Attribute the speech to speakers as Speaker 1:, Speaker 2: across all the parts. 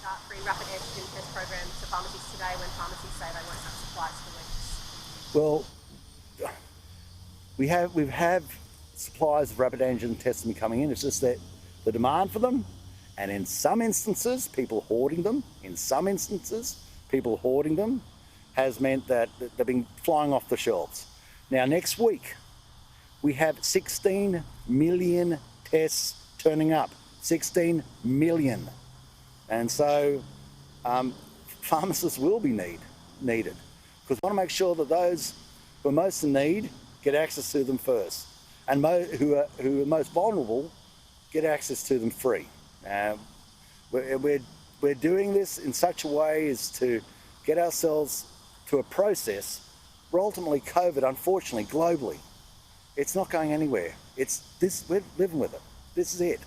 Speaker 1: start free rapid antigen test programs to pharmacies today when pharmacies say they won't have supplies for weeks?
Speaker 2: Well, we have supplies of rapid antigen testing coming in. It's just that the demand for them, and in some instances, people hoarding them. Has meant that they've been flying off the shelves. Now, next week, we have 16 million tests turning up. 16 million. And so pharmacists will be needed, because we want to make sure that those who are most in need get access to them first, and who are most vulnerable get access to them free. We're doing this in such a way as to get ourselves to a process where ultimately COVID, unfortunately, globally, it's not going anywhere. We're living with it. This is it.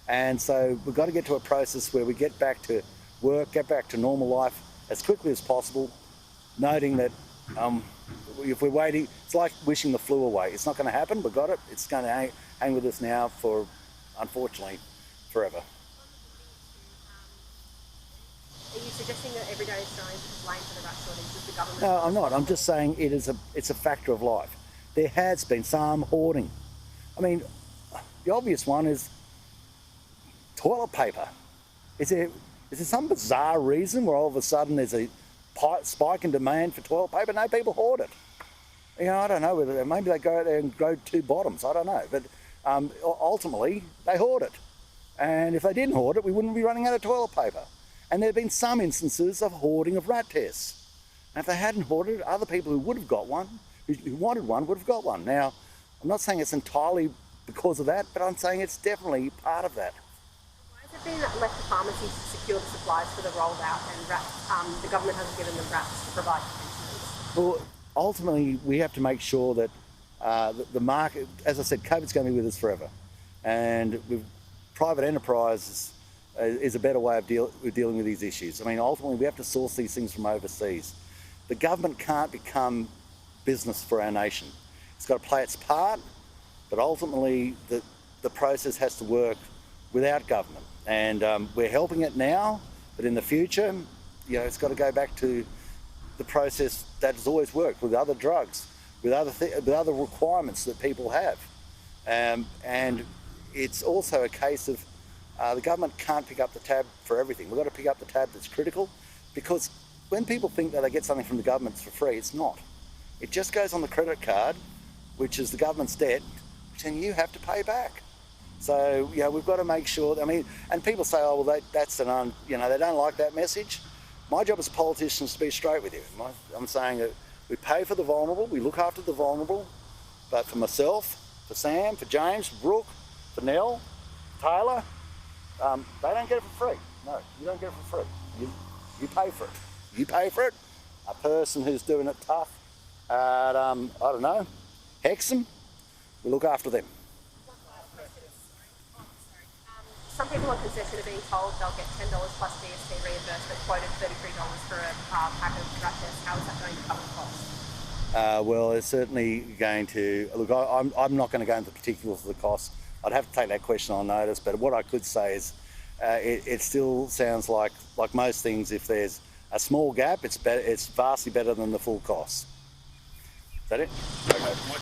Speaker 2: And so we've got to get to a process where we get back to work, get back to normal life as quickly as possible, noting that if we're waiting, it's like wishing the flu away. It's not going to happen. We've got it. It's going to hang with us now for, unfortunately, forever.
Speaker 1: Are you suggesting that everyday Australians are to blame for the rat shortage with the government?
Speaker 2: No, I'm not. I'm just saying it's a factor of life. There has been some hoarding. I mean, the obvious one is toilet paper. Is there some bizarre reason where all of a sudden there's a spike in demand for toilet paper? No, people hoard it. You know, I don't know whether maybe they go out there and grow two bottoms. I don't know, but ultimately they hoard it. And if they didn't hoard it, we wouldn't be running out of toilet paper. And there have been some instances of hoarding of rat tests. And if they hadn't hoarded it, other people who would have got one, who wanted one, would have got one. Now, I'm not saying it's entirely because of that, but I'm saying it's definitely part of that.
Speaker 1: Why has it been left to pharmacies to secure the supplies for the rollout and the government hasn't given them rats to provide to pensioners?
Speaker 2: Well, ultimately, we have to make sure that the market, as I said, COVID's going to be with us forever. And with private enterprise is a better way of dealing with these issues. I mean, ultimately, we have to source these things from overseas. The government can't become business for our nation. It's got to play its part, but ultimately, the process has to work without government. And we're helping it now, but in the future, you know, it's got to go back to the process that has always worked with other drugs, with other requirements that people have. And it's also a case of the government can't pick up the tab for everything. We've got to pick up the tab that's critical, because when people think that they get something from the government for free, it's not. It just goes on the credit card, which is the government's debt, which then you have to pay back. So, you know, we've got to make sure, I mean, and people say, oh, well, that's they don't like that message. My job as a politician is to be straight with you. I'm saying that we pay for the vulnerable, we look after the vulnerable, but for myself, for Sam, for James, for Brooke, for Nell, Taylor, they don't get it for free. No, you don't get it for free. You pay for it. You pay for it. A person who's doing it tough at, I don't know, Hexham, we look after them.
Speaker 1: Some people on concession are being told they'll get $10 plus GST reimbursement, quoted $33 for a pack of rat tests. How is that going to cover the cost?
Speaker 2: Well, it's certainly going to, look, I'm not going to go into the particulars of the cost. I'd have to take that question on notice, but what I could say is it still sounds like most things, if there's a small gap, it's vastly better than the full cost. Is that it? Okay.